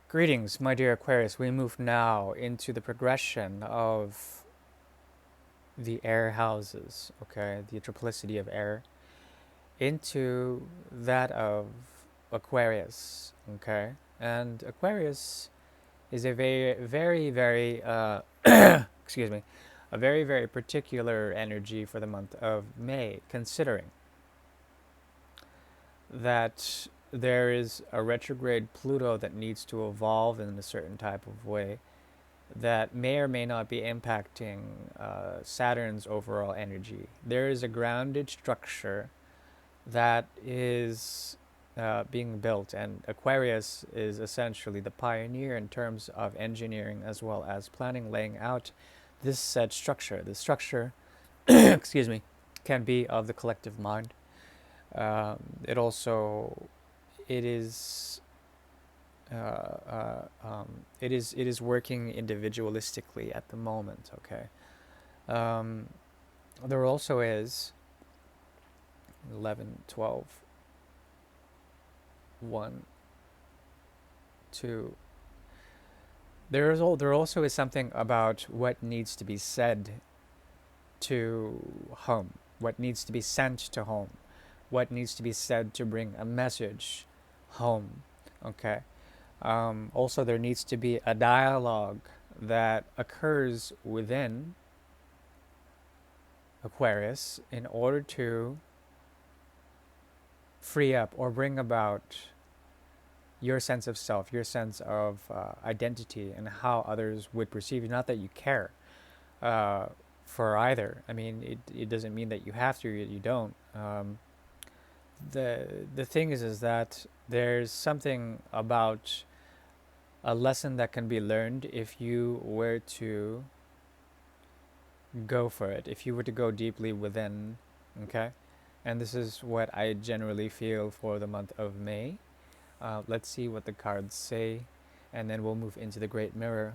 Greetings, my dear Aquarius. We move now into the progression of the air houses, okay, the triplicity of air, into that of Aquarius, okay? And Aquarius is a very, excuse me, a very particular energy for the month of May, considering that there is a retrograde Pluto that needs to evolve in a certain type of way that may or may not be impacting Saturn's overall energy. There is a grounded structure that is being built, and Aquarius is essentially the pioneer in terms of engineering as well as planning, laying out this said structure. The structure, excuse me, can be of the collective mind. It also it is it is working individualistically at the moment. Okay. Um, there also is 11, 12, 1, 2. There also is something about what needs to be said to home, what needs to be sent to home, what needs to be said to bring a message home. Okay. Also, there needs to be a dialogue that occurs within Aquarius in order to free up or bring about your sense of self, your sense of identity, and how others would perceive you. Not that you care uh, for either. I mean, it doesn't mean that you have to. You don't. The thing is that there's something about a lesson that can be learned if you were to go for it, if you were to go deeply within. Okay, and this is what I generally feel for the month of May. Let's see what the cards say, and then we'll move into the Great Mirror.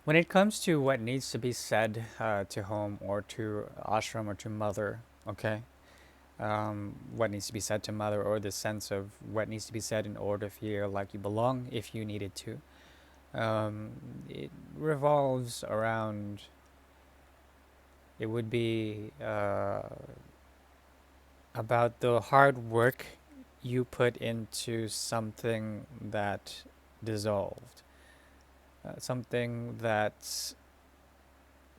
When it comes to what needs to be said to home or to ashram or to mother, okay, what needs to be said to mother, or the sense of what needs to be said in order to feel like you belong if you needed to, it revolves around, it would be about the hard work you put into something that dissolved, something that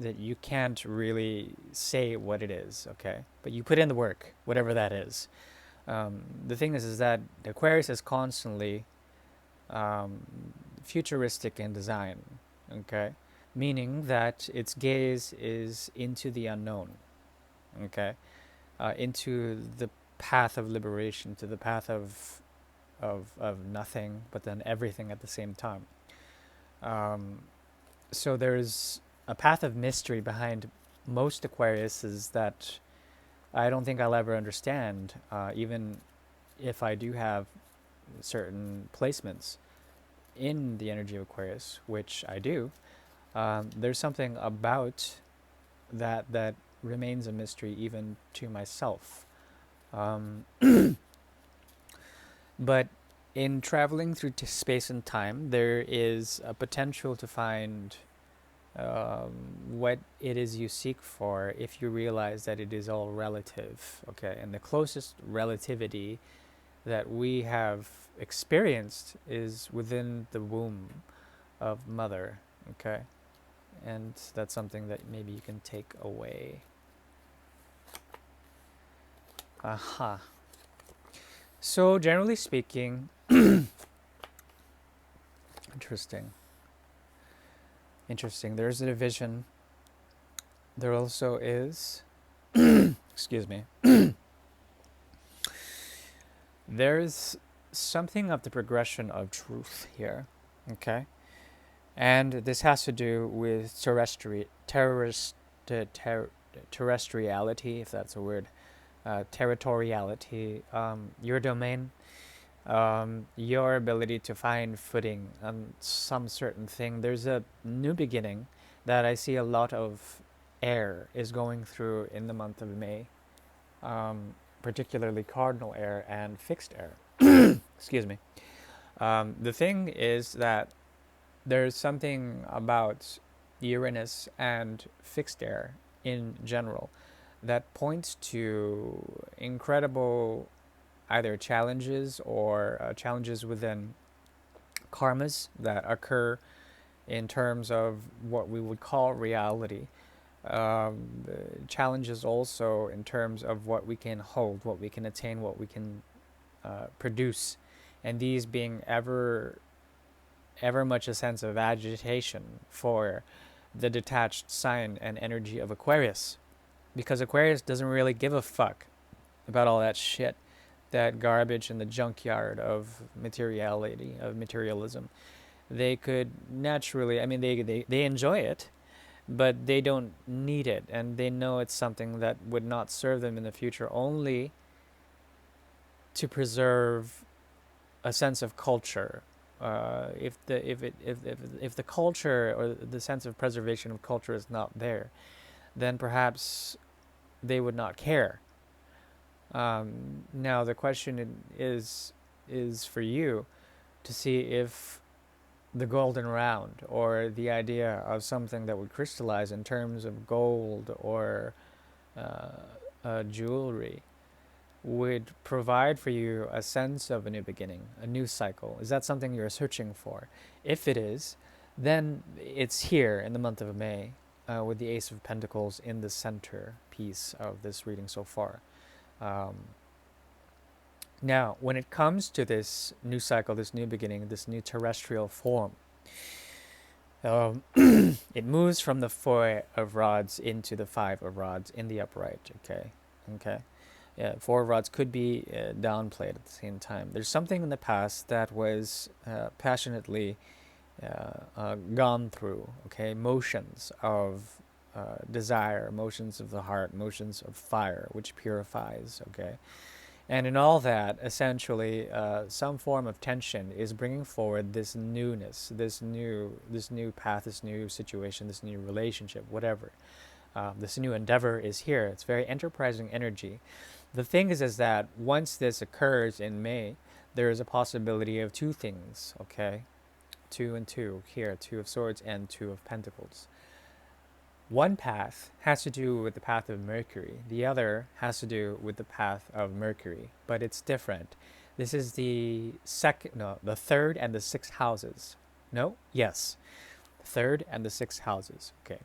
you can't really say what it is, okay? But you put in the work, whatever that is. The thing is that Aquarius is constantly um, futuristic in design, okay? Meaning that its gaze is into the unknown, okay? Into the path of liberation, to the path of nothing, but then everything at the same time. Um, so there's a path of mystery behind most Aquariuses that I don't think I'll ever understand, even if I do have certain placements in the energy of Aquarius, which I do. There's something about that remains a mystery even to myself. Um, but in traveling through space and time, there is a potential to find what it is you seek for if you realize that it is all relative. Okay, and the closest relativity that we have experienced is within the womb of mother. Okay, and that's something that maybe you can take away. Aha. So generally speaking, interesting. Interesting. There's a division. There also is, excuse me, there's something of the progression of truth here. Okay? And this has to do with terrestrial, terrorist, terrestriality, if that's a word, territoriality, your domain, your ability to find footing on some certain thing. There's a new beginning that I see a lot of air is going through in the month of May, particularly cardinal air and fixed air. Excuse me. The thing is that there's something about Uranus and fixed air in general that points to incredible either challenges or challenges within karmas that occur in terms of what we would call reality. Challenges also in terms of what we can hold, what we can attain, what we can produce, and these being ever much a sense of agitation for the detached sign and energy of Aquarius, because Aquarius doesn't really give a fuck about all that shit, that garbage in the junkyard of materiality, of materialism. They could naturally, I mean, they enjoy it, but they don't need it, and they know it's something that would not serve them in the future, only to preserve a sense of culture. If the culture or the sense of preservation of culture is not there, then perhaps they would not care. Now the question is for you to see if the golden round, or the idea of something that would crystallize in terms of gold or jewelry, would provide for you a sense of a new beginning, a new cycle. Is that something you're searching for? If it is, then it's here in the month of May, with the Ace of Pentacles in the center piece of this reading so far. Now, when it comes to this new cycle, this new beginning, this new terrestrial form, it moves from the Four of Rods into the Five of Rods in the upright. Okay. Yeah, Four of Rods could be downplayed at the same time. There's something in the past that was passionately gone through. Okay, motions of desire, motions of the heart, motions of fire, which purifies. Okay. And in all that, essentially, some form of tension is bringing forward this newness, this new path, this new situation, this new relationship, whatever. This new endeavor is here. It's very enterprising energy. The thing is that once this occurs in May, there is a possibility of two things. Okay, 2 and 2 here, 2 of Swords and 2 of Pentacles. One path has to do with the path of Mercury. The other has to do with the path of Mercury, but it's different. This is the third and the sixth houses. No? Yes. Third and the sixth houses. Okay.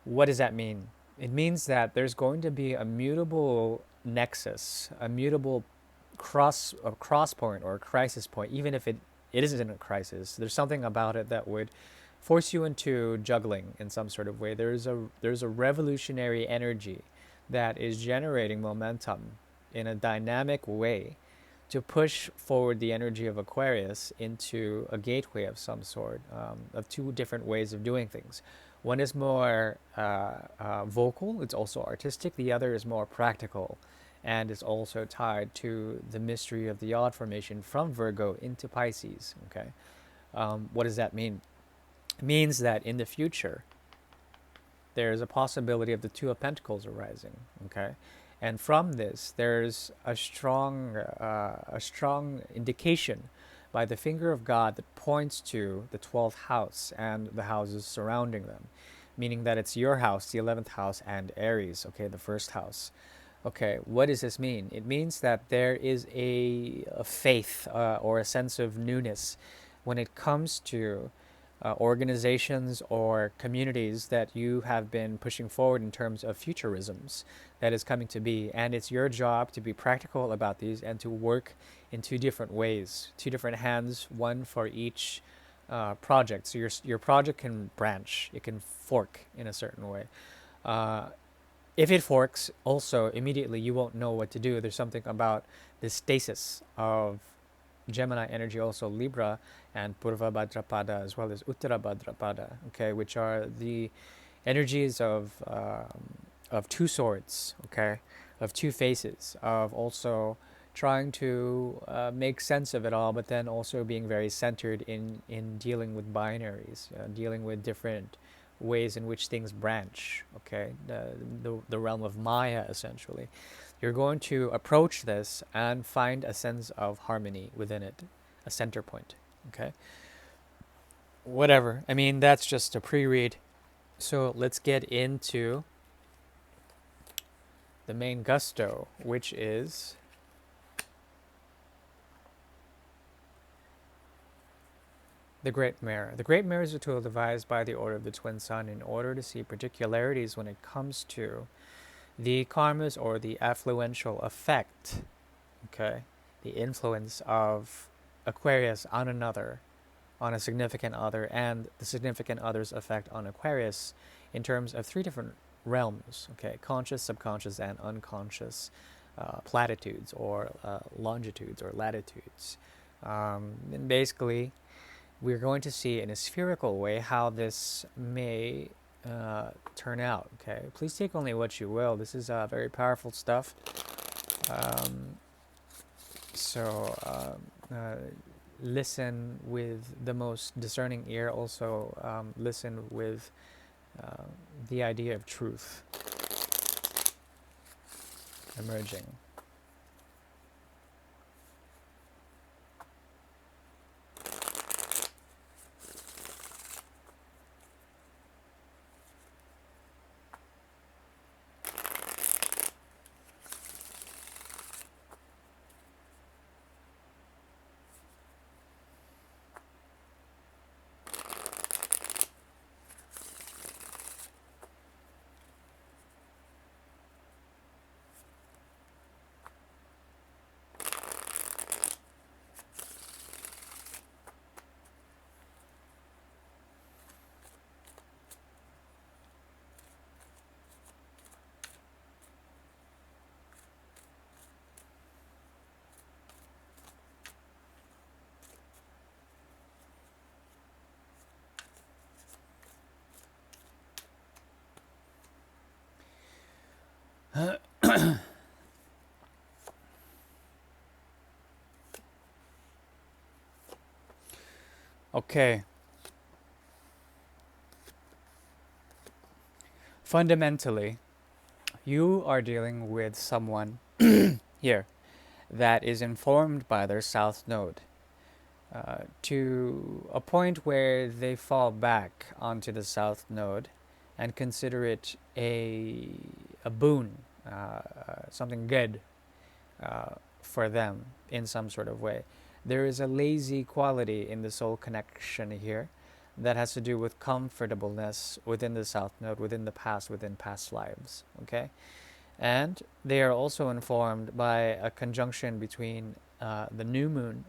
What does that mean? It means that there's going to be a mutable nexus, a mutable cross point or a crisis point, even if it isn't a crisis. There's something about it that would force you into juggling in some sort of way. There's a revolutionary energy that is generating momentum in a dynamic way to push forward the energy of Aquarius into a gateway of some sort, of two different ways of doing things. One is more vocal, it's also artistic. The other is more practical, and is also tied to the mystery of the odd formation from Virgo into Pisces. Okay, what does that mean? Means that in the future there's a possibility of the Two of Pentacles arising. Okay, and from this there's a strong indication by the finger of God that points to the 12th house and the houses surrounding them, meaning that it's your house, the 11th house, and Aries. Okay, the first house. Okay, what does this mean? It means that there is a faith or a sense of newness when it comes to organizations or communities that you have been pushing forward in terms of futurisms that is coming to be. And it's your job to be practical about these and to work in two different ways, two different hands, one for each project. So your project can branch, it can fork in a certain way. If it forks, also immediately you won't know what to do. There's something about the stasis of Gemini energy, also Libra and Purva Bhadrapada, as well as Uttara Bhadrapada, okay, which are the energies of of two swords, okay, of two faces, of also trying to make sense of it all, but then also being very centered in dealing with binaries, dealing with different ways in which things branch, okay, the realm of Maya, essentially. You're going to approach this and find a sense of harmony within it, a center point, okay? Whatever. I mean, that's just a pre-read. So let's get into the main gusto, which is the Great Mirror. The Great Mirror is a tool devised by the Order of the Twin Sun in order to see particularities when it comes to the karmas or the affluential effect, okay, the influence of Aquarius on another, on a significant other, and the significant other's effect on Aquarius in terms of three different realms, okay, conscious, subconscious, and unconscious platitudes or longitudes or latitudes. And basically, we're going to see in a spherical way how this may turn out. Okay, please take only what you will. This is very powerful stuff. Um, so listen with the most discerning ear. Also, listen with the idea of truth emerging. Okay. Fundamentally, you are dealing with someone here that is informed by their south node to a point where they fall back onto the south node and consider it a boon, something good for them in some sort of way. There is a lazy quality in the soul connection here that has to do with comfortableness within the south node, within the past, within past lives. Okay, and they are also informed by a conjunction between the new moon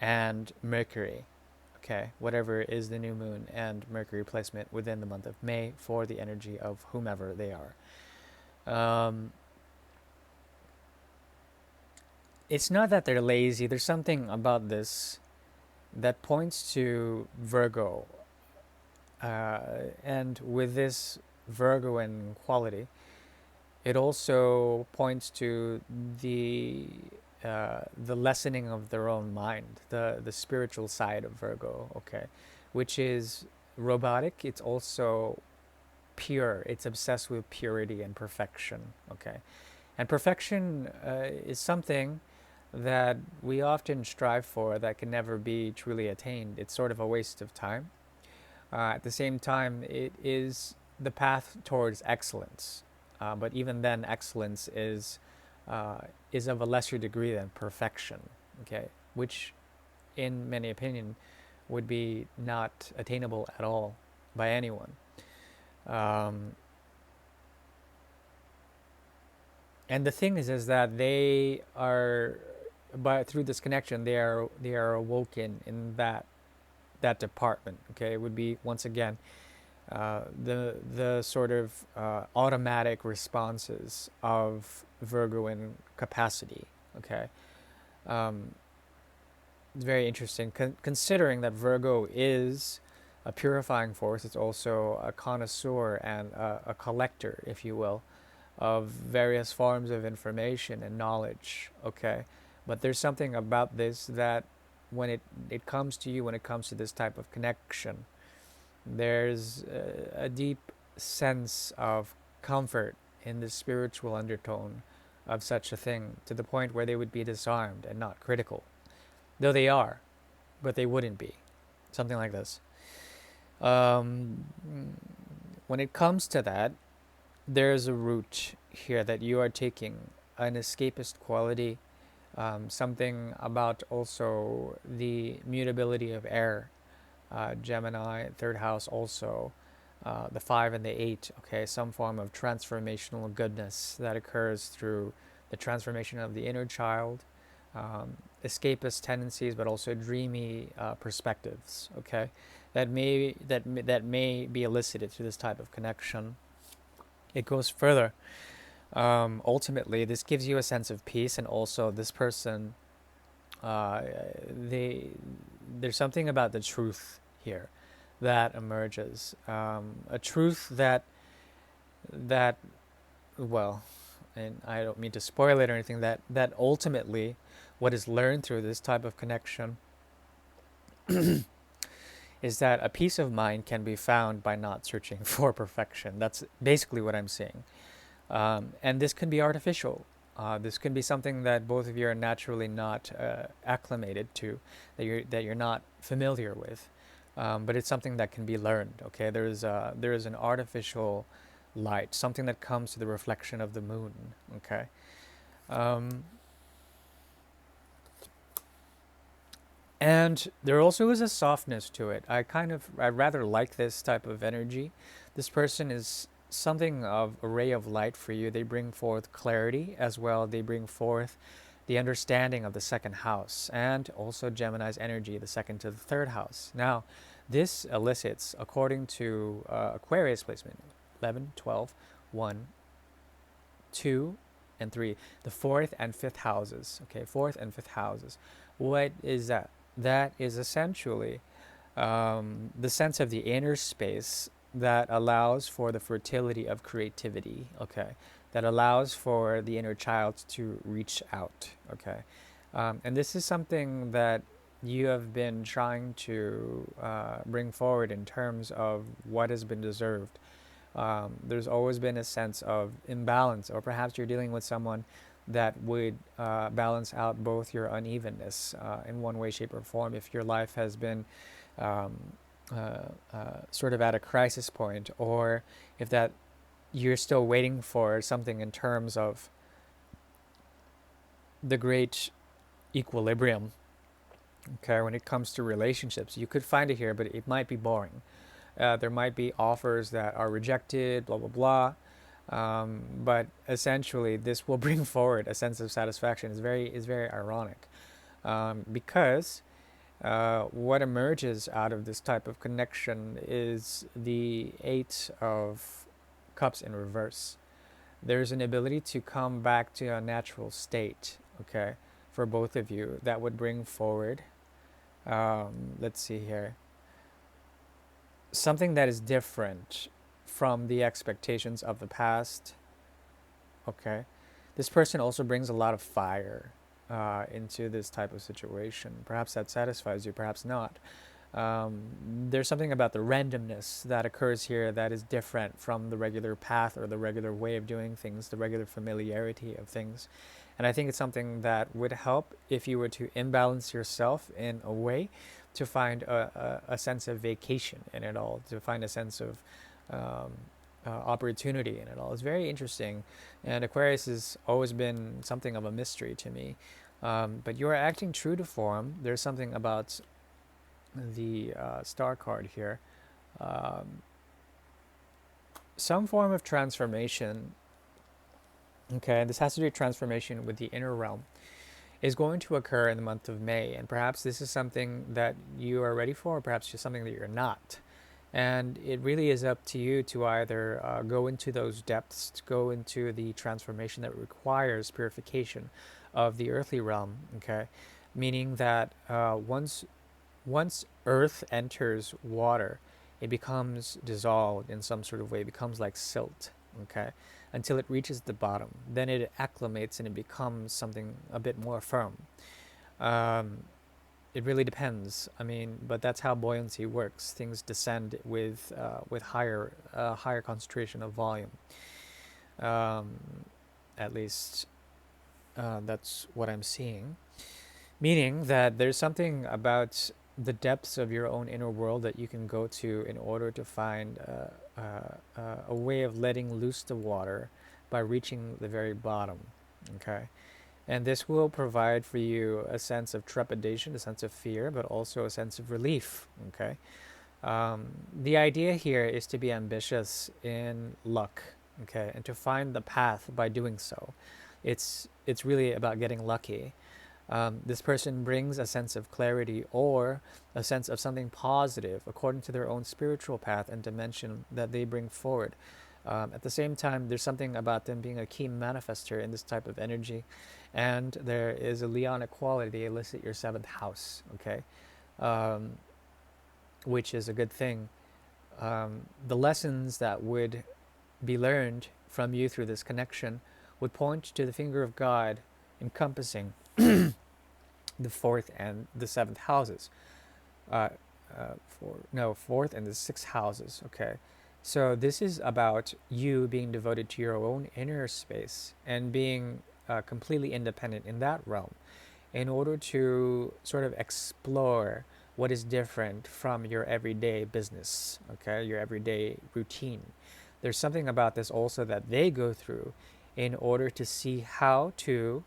and Mercury. Okay, whatever is the new moon and Mercury placement within the month of May for the energy of whomever they are. It's not that they're lazy. There's something about this that points to Virgo. And with this Virgoan quality, it also points to the lessening of their own mind, the spiritual side of Virgo, okay, which is robotic. It's also pure. It's obsessed with purity and perfection, okay. And perfection is something that we often strive for that can never be truly attained. It's sort of a waste of time. At the same time, it is the path towards excellence. But even then, excellence is of a lesser degree than perfection, okay? Which, in many opinion, would be not attainable at all by anyone. And the thing is that they are, but through this connection, they are awoken in that department. Okay, it would be once again the sort of automatic responses of Virgoan capacity. Okay, it's very interesting considering that Virgo is a purifying force. It's also a connoisseur and a collector, if you will, of various forms of information and knowledge. Okay, but there's something about this that when it comes to you, when it comes to this type of connection, there's a deep sense of comfort in the spiritual undertone of such a thing, to the point where they would be disarmed and not critical, though they are, but they wouldn't be. Something like this. Um, when it comes to that, there's a route here that you are taking, an escapist quality, something about also the mutability of air, Gemini, third house also, the 5 and the 8, okay, some form of transformational goodness that occurs through the transformation of the inner child, escapist tendencies, but also dreamy perspectives, okay, that may be elicited through this type of connection. It goes further. Ultimately, this gives you a sense of peace, and also this person, uh, they there's something about the truth here that emerges, a truth that well, and I don't mean to spoil it or anything, that ultimately what is learned through this type of connection is that a peace of mind can be found by not searching for perfection. That's basically what I'm saying. And this can be artificial. This can be something that both of you are naturally not acclimated to, that you're not familiar with. But it's something that can be learned. Okay, there is an artificial light, something that comes to the reflection of the moon. Okay, um, and there also is a softness to it. I rather like this type of energy. This person is something of a ray of light for you. They bring forth clarity as well. They bring forth the understanding of the second house, and also Gemini's energy, the second to the third house. Now, this elicits, according to Aquarius placement, 11, 12, 1, 2, and 3, the fourth and fifth houses. Okay, fourth and fifth houses. What is that? That is essentially the sense of the inner space that allows for the fertility of creativity. Okay, that allows for the inner child to reach out. Okay, and this is something that you have been trying to bring forward in terms of what has been deserved. There's always been a sense of imbalance, or perhaps you're dealing with someone that would balance out both your unevenness in one way, shape, or form. If your life has been um, sort of at a crisis point, or if that you're still waiting for something in terms of the great equilibrium. Okay, when it comes to relationships, you could find it here, but it might be boring. There might be offers that are rejected, blah, blah, blah. But essentially, this will bring forward a sense of satisfaction. Is very ironic, because what emerges out of this type of connection is the Eight of Cups in reverse. There's an ability to come back to a natural state, okay, for both of you, that would bring forward, let's see here, something that is different from the expectations of the past. Okay, this person also brings a lot of fire into this type of situation. Perhaps that satisfies you, perhaps not. Um, there's something about the randomness that occurs here that is different from the regular path or the regular way of doing things, the regular familiarity of things. And I think it's something that would help if you were to imbalance yourself in a way, to find a sense of vacation in it all, to find a sense of um, opportunity in it all. It's very interesting. And Aquarius has always been something of a mystery to me. But you are acting true to form. There's something about the star card here. Um, some form of transformation. Okay, this has to do with transformation with the inner realm, is going to occur in the month of May. And perhaps this is something that you are ready for, or perhaps just something that you're not. And it really is up to you to either go into those depths, to go into the transformation that requires purification of the earthly realm. Okay, meaning that once earth enters water, it becomes dissolved in some sort of way. It becomes like silt, okay, until it reaches the bottom. Then it acclimates and it becomes something a bit more firm. Um, it really depends. I mean, but that's how buoyancy works. Things descend with higher concentration of volume. Um, at least that's what I'm seeing. Meaning that there's something about the depths of your own inner world that you can go to in order to find a way of letting loose the water by reaching the very bottom. Okay. And this will provide for you a sense of trepidation, a sense of fear, but also a sense of relief. Okay. The idea here is to be ambitious in luck, okay, and to find the path by doing so. It's really about getting lucky. This person brings a sense of clarity or a sense of something positive according to their own spiritual path and dimension that they bring forward. At the same time, there's something about them being a key manifester in this type of energy, and there is a Leonic quality, elicit your seventh house, okay, um, which is a good thing. The lessons that would be learned from you through this connection would point to the finger of God encompassing the fourth and the seventh houses. Uh, fourth and the sixth houses. Okay, so this is about you being devoted to your own inner space and being completely independent in that realm, in order to sort of explore what is different from your everyday business. Okay, your everyday routine. There's something about this also that they go through in order to see how to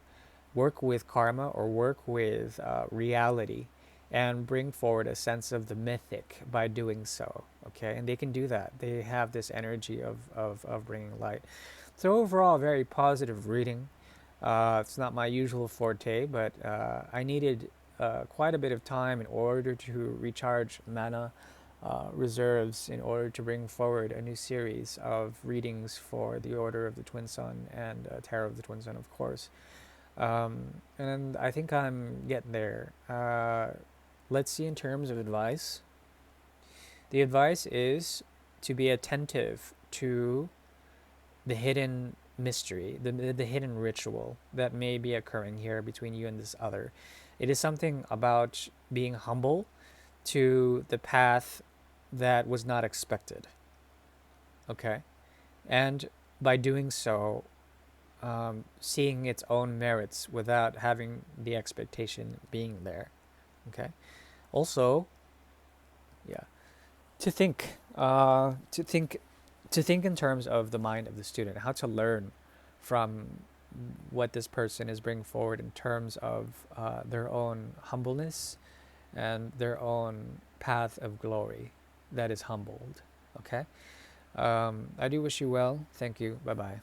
work with karma or work with reality and bring forward a sense of the mythic by doing so. Okay, and they can do that. They have this energy of bringing light. So overall, very positive reading. It's not my usual forte, but I needed quite a bit of time in order to recharge mana reserves in order to bring forward a new series of readings for the Order of the Twin Sun and Tarot of the Twin Sun, of course. And I think I'm getting there. Let's see in terms of advice. The advice is to be attentive to the hidden mystery, the hidden ritual that may be occurring here between you and this other. It is something about being humble to the path that was not expected. Okay? And by doing so, seeing its own merits without having the expectation being there. Okay? Also, yeah, to think, to think in terms of the mind of the student, how to learn from what this person is bringing forward in terms of their own humbleness and their own path of glory that is humbled. Okay? I do wish you well. Thank you. Bye bye.